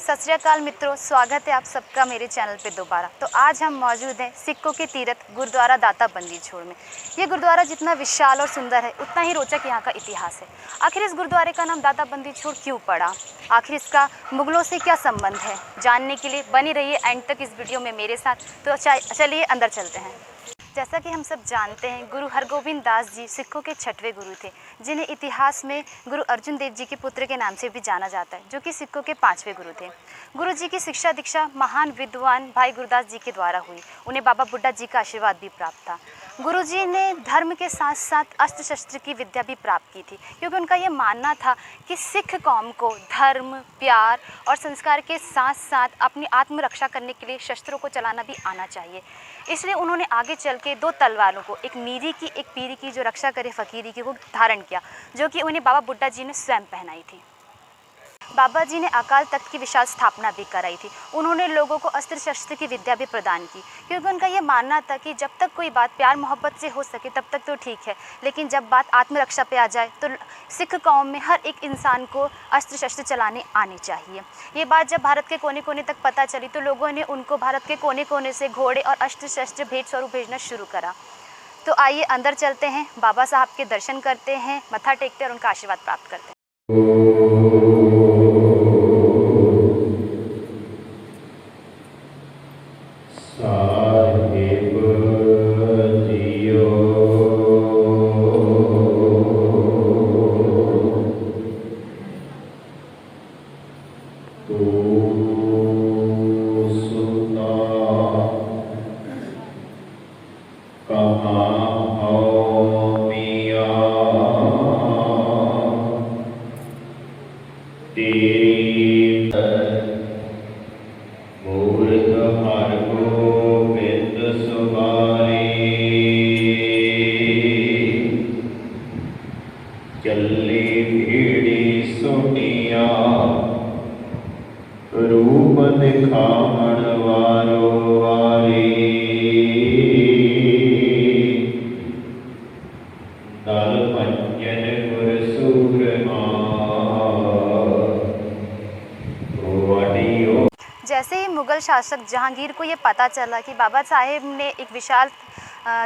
सत श्री अकाल मित्रों, स्वागत है आप सबका मेरे चैनल पे दोबारा। तो आज हम मौजूद हैं सिखों के तीर्थ गुरुद्वारा दाता बंदी छोड़ में। ये गुरुद्वारा जितना विशाल और सुंदर है, उतना ही रोचक यहाँ का इतिहास है। आखिर इस गुरुद्वारे का नाम दाता बंदी छोड़ क्यों पड़ा, आखिर इसका मुगलों से क्या संबंध है, जानने के लिए बनी रहिए एंड तक इस वीडियो में मेरे साथ। तो चलिए अंदर चलते हैं। जैसा कि हम सब जानते हैं, गुरु हरगोविंद दास जी सिखों के 6वें गुरु थे, जिन्हें इतिहास में गुरु अर्जुन देव जी के पुत्र के नाम से भी जाना जाता है, जो कि सिखों के 5वें गुरु थे। गुरु जी की शिक्षा दीक्षा महान विद्वान भाई गुरदास जी के द्वारा हुई। उन्हें बाबा बुड्ढा जी का आशीर्वाद भी प्राप्त था। गुरु जी ने धर्म के साथ साथ अस्त्र शस्त्र की विद्या भी प्राप्त की थी, क्योंकि उनका ये मानना था कि सिख कौम को धर्म, प्यार और संस्कार के साथ साथ अपनी आत्मरक्षा करने के लिए शस्त्रों को चलाना भी आना चाहिए। इसलिए उन्होंने आगे चल के 2 तलवारों को, एक मीरी की एक पीरी की, जो रक्षा करे फकीरी की, वो धारण किया, जो कि उन्हें बाबा बुड्ढा जी ने स्वयं पहनाई थी। बाबा जी ने अकाल तख्त की विशाल स्थापना भी कराई थी। उन्होंने लोगों को अस्त्र शस्त्र की विद्या भी प्रदान की, क्योंकि उनका ये मानना था कि जब तक कोई बात प्यार मोहब्बत से हो सके तब तक तो ठीक है, लेकिन जब बात आत्मरक्षा पे आ जाए तो सिख कौम में हर एक इंसान को अस्त्र शस्त्र चलाने आने चाहिए। ये बात जब भारत के कोने कोने तक पता चली तो लोगों ने उनको भारत के कोने कोने से घोड़े और अस्त्र शस्त्र भेंट स्वरूप भेजना शुरू करा। तो आइए अंदर चलते हैं, बाबा साहब के दर्शन करते हैं, मत्था टेकते हैं और उनका आशीर्वाद प्राप्त करते हैं। रूप दिखावण वारो वारी दल पंजन गुर सूरमा। जैसे ही मुगल शासक जहांगीर को ये पता चला कि बाबा साहेब ने एक विशाल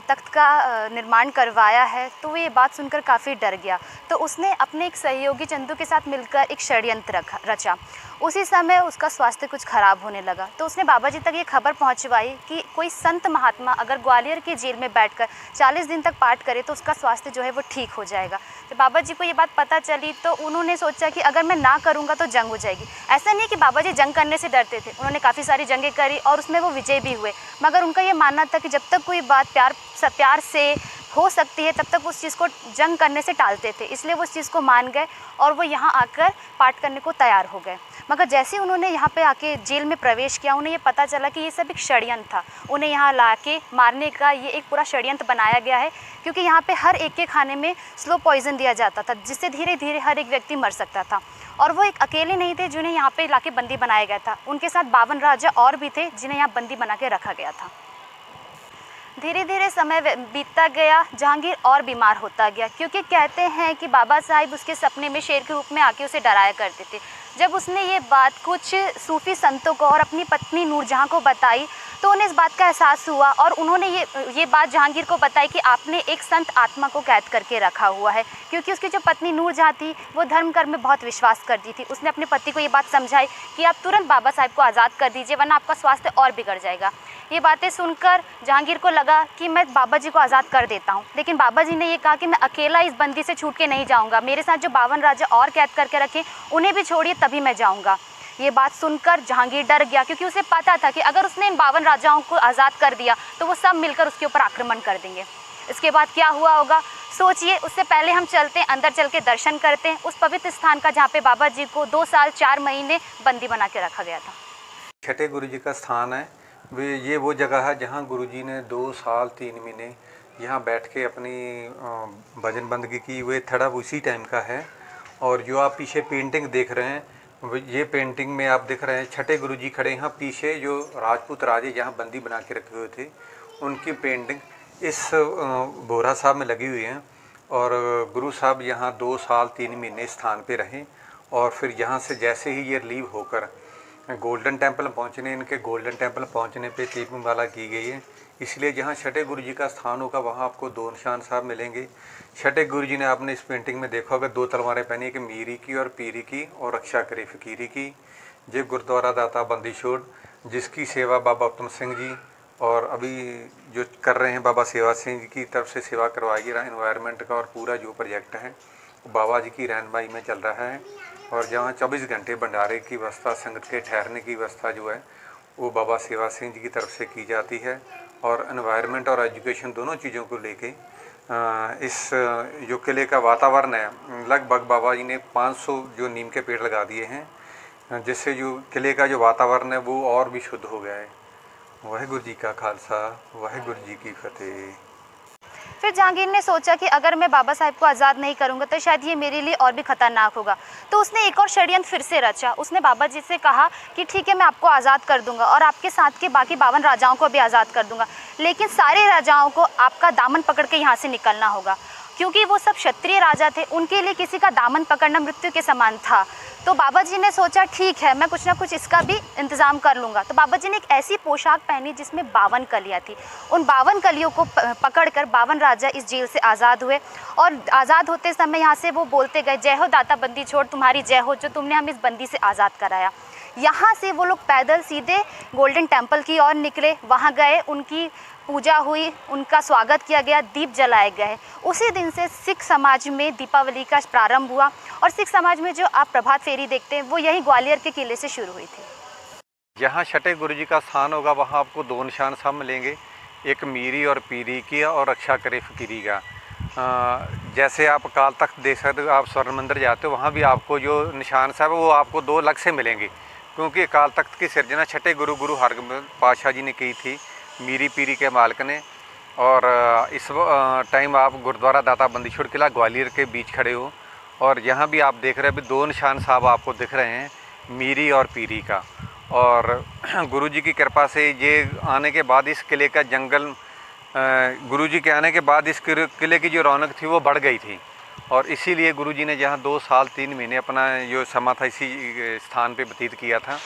तख्त का निर्माण करवाया है, तो वो ये बात सुनकर काफ़ी डर गया। तो उसने अपने एक सहयोगी चंदू के साथ मिलकर एक षड्यंत्र रचा। उसी समय उसका स्वास्थ्य कुछ खराब होने लगा, तो उसने बाबा जी तक ये खबर पहुंचवाई कि कोई संत महात्मा अगर ग्वालियर की जेल में बैठकर 40 दिन तक पाठ करे तो उसका स्वास्थ्य जो है वो ठीक हो जाएगा। तो बाबा जी को ये बात पता चली तो उन्होंने सोचा कि अगर मैं ना करूँगा तो जंग हो जाएगी। ऐसा नहीं कि बाबा जी जंग करने से डरते थे, उन्होंने काफ़ी सारी जंगें करी और उसमें वो विजय भी हुए, मगर उनका ये मानना था कि जब तक कोई बात प्यार से हो सकती है तब तक उस चीज़ को जंग करने से टालते थे। इसलिए वो उस चीज़ को मान गए और वो यहाँ आकर पाठ करने को तैयार हो गए। मगर जैसे ही उन्होंने यहाँ पे आके जेल में प्रवेश किया, उन्हें ये पता चला कि ये सब एक षड्यंत्र था। उन्हें यहाँ लाके मारने का ये एक पूरा षड्यंत्र बनाया गया है, क्योंकि यहाँ पे हर एक के खाने में स्लो पॉइजन दिया जाता था, जिससे धीरे धीरे हर एक व्यक्ति मर सकता था। और वो एक अकेले नहीं थे जिन्हें यहाँ पे लाके बंदी बनाया गया था, उनके साथ 52 राजा और भी थे जिन्हें यहाँ बंदी बना के रखा गया था। धीरे धीरे समय बीतता गया, जहांगीर और बीमार होता गया, क्योंकि कहते हैं कि बाबा साहिब उसके सपने में शेर के रूप में आके उसे डराया करते थे। जब उसने ये बात कुछ सूफी संतों को और अपनी पत्नी नूरजहां को बताई तो उन्हें इस बात का एहसास हुआ और उन्होंने ये बात जहांगीर को बताई कि आपने एक संत आत्मा को कैद करके रखा हुआ है, क्योंकि उसकी जो पत्नी नूरजहां थी वो धर्म कर्म में बहुत विश्वास करती थी। उसने अपने पति को ये बात समझाई कि आप तुरंत बाबा साहिब को आज़ाद कर दीजिए, वरना आपका स्वास्थ्य और बिगड़ जाएगा। ये बातें सुनकर जहांगीर को लगा कि मैं बाबा जी को आज़ाद कर देता हूँ, लेकिन बाबा जी ने ये कहा कि मैं अकेला इस बंदी से छूट के नहीं जाऊँगा, मेरे साथ जो 52 राजा और कैद करके रखे उन्हें भी छोड़िए तभी मैं जाऊँगा। ये बात सुनकर जहांगीर डर गया, क्योंकि उसे पता था कि अगर उसने इन 52 राजाओं को आज़ाद कर दिया तो वो सब मिलकर उसके ऊपर आक्रमण कर देंगे। इसके बाद क्या हुआ होगा सोचिए। उससे पहले हम चलते हैं अंदर, चल के दर्शन करते हैं उस पवित्र स्थान का जहाँ पे बाबा जी को 2 साल 4 महीने बंदी बना के रखा गया था। 6ठे गुरु जी का स्थान है। ये वो जगह है जहाँ गुरु जी ने 2 साल 3 महीने यहाँ बैठ के अपनी भजन बंदगी की। वे थोड़ा उसी टाइम का है। और जो आप पीछे पेंटिंग देख रहे हैं, ये पेंटिंग में आप देख रहे हैं 6ठे गुरु जी खड़े हैं। पीछे जो राजपूत राजे जहाँ बंदी बना के रखे हुए थे उनकी पेंटिंग इस बोरा साहब में लगी हुई है। और गुरु साहब यहाँ 2 साल 3 महीने स्थान पे रहे और फिर यहाँ से जैसे ही ये रिलीव होकर गोल्डन टेम्पल पहुंचने इनके गोल्डन टेम्पल पहुंचने पे दीपमाला की गई है। इसलिए जहां छठे गुरु जी का स्थान होगा वहां आपको दो निशान साहब मिलेंगे। छठे गुरु जी ने आपने इस पेंटिंग में देखा होगा, दो तलवारें पहनी, एक मीरी की और पीरी की और रक्षा करे फकीरी की। ये गुरुद्वारा दाता बंदी छोड़ जिसकी सेवा बाबा उत्तम सिंह जी और अभी जो कर रहे हैं बाबा सेवा सिंह जी की तरफ से सेवा करवाई गई। एनवायरनमेंट का और पूरा जो प्रोजेक्ट है वो बाबा जी की रहनुमाई में चल रहा है। और जहाँ 24 घंटे भंडारे की व्यवस्था, संगत के ठहरने की व्यवस्था जो है वो बाबा सेवा सिंह जी की तरफ से की जाती है। और एनवायरनमेंट और एजुकेशन दोनों चीज़ों को लेके इस जो किले का वातावरण है, लगभग बाबा जी ने 500 जो नीम के पेड़ लगा दिए हैं, जिससे जो किले का जो वातावरण है वो और भी शुद्ध हो गया है। वाहिगुरु जी का खालसा, वाहिगुरु जी की फतेह। फिर जहांगीर ने सोचा कि अगर मैं बाबा साहब को आज़ाद नहीं करूंगा तो शायद ये मेरे लिए और भी ख़तरनाक होगा। तो उसने एक और षड्यंत्र फिर से रचा। उसने बाबा जी से कहा कि ठीक है, मैं आपको आज़ाद कर दूंगा और आपके साथ के बाकी 52 राजाओं को भी आज़ाद कर दूंगा, लेकिन सारे राजाओं को आपका दामन पकड़ के यहाँ से निकलना होगा, क्योंकि वो सब क्षत्रिय राजा थे। उनके लिए किसी का दामन पकड़ना मृत्यु के समान था। तो बाबा जी ने सोचा ठीक है, मैं कुछ ना कुछ इसका भी इंतज़ाम कर लूँगा। तो बाबा जी ने एक ऐसी पोशाक पहनी जिसमें 52 कलियाँ थी। उन 52 कलियों को पकड़कर 52 राजा इस जेल से आज़ाद हुए। और आज़ाद होते समय यहाँ से वो बोलते गए, जय हो दाता बंदी छोड़, तुम्हारी जय हो जो तुमने हमें इस बंदी से आज़ाद कराया। यहाँ से वो लोग पैदल सीधे गोल्डन टेम्पल की ओर निकले। वहाँ गए, उनकी पूजा हुई, उनका स्वागत किया गया, दीप जलाए गए। उसी दिन से सिख समाज में दीपावली का प्रारंभ हुआ। और सिख समाज में जो आप प्रभात फेरी देखते हैं वो यही ग्वालियर के किले से शुरू हुई थी। जहाँ छठे गुरु जी का स्थान होगा वहाँ आपको दो निशान साहब मिलेंगे, एक मीरी और पीरी की और रक्षा करे फकीरी का। जैसे आप काल तख्त देख सकते हो, आप स्वर्ण मंदिर जाते हो, वहाँ भी आपको जो निशान साहब वो आपको दो अलग से मिलेंगे, क्योंकि काल तख्त की सिरजना छठे गुरु हरगोबिंद पातशाह जी ने की थी, मीरी पीरी के मालिक ने। और इस टाइम आप गुरुद्वारा दाता बंदी छोड़ किला ग्वालियर के बीच खड़े हो और यहाँ भी आप देख रहे हैं, अभी दो निशान साहब आपको दिख रहे हैं, मीरी और पीरी का। और गुरु जी की कृपा से ये आने के बाद इस किले का जंगल, गुरु जी के आने के बाद इस किले की जो रौनक थी वो बढ़ गई थी। और इसीलिए गुरु जी ने जहाँ 2 साल 3 महीने अपना जो समा था इसी स्थान पे व्यतीत किया था।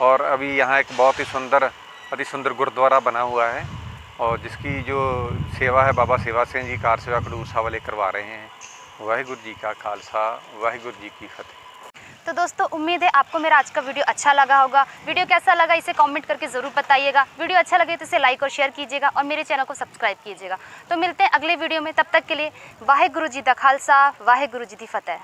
और अभी यहाँ एक बहुत ही सुंदर, अति सुंदर गुरुद्वारा बना हुआ है और जिसकी जो सेवा है बाबा सेवा सिंह जी कार सेवा खडूर साहब वाले करवा रहे हैं। वाहिगुरु जी का खालसा, वाहिगुरु जी की फतेह। तो दोस्तों, उम्मीद है आपको मेरा आज का वीडियो अच्छा लगा होगा। वीडियो कैसा लगा इसे कमेंट करके ज़रूर बताइएगा। वीडियो अच्छा लगे तो इसे लाइक और शेयर कीजिएगा और मेरे चैनल को सब्सक्राइब कीजिएगा। तो मिलते हैं अगले वीडियो में, तब तक के लिए वाहिगुरु जी दा खालसा, वाहिगुरु जी दी फतेह।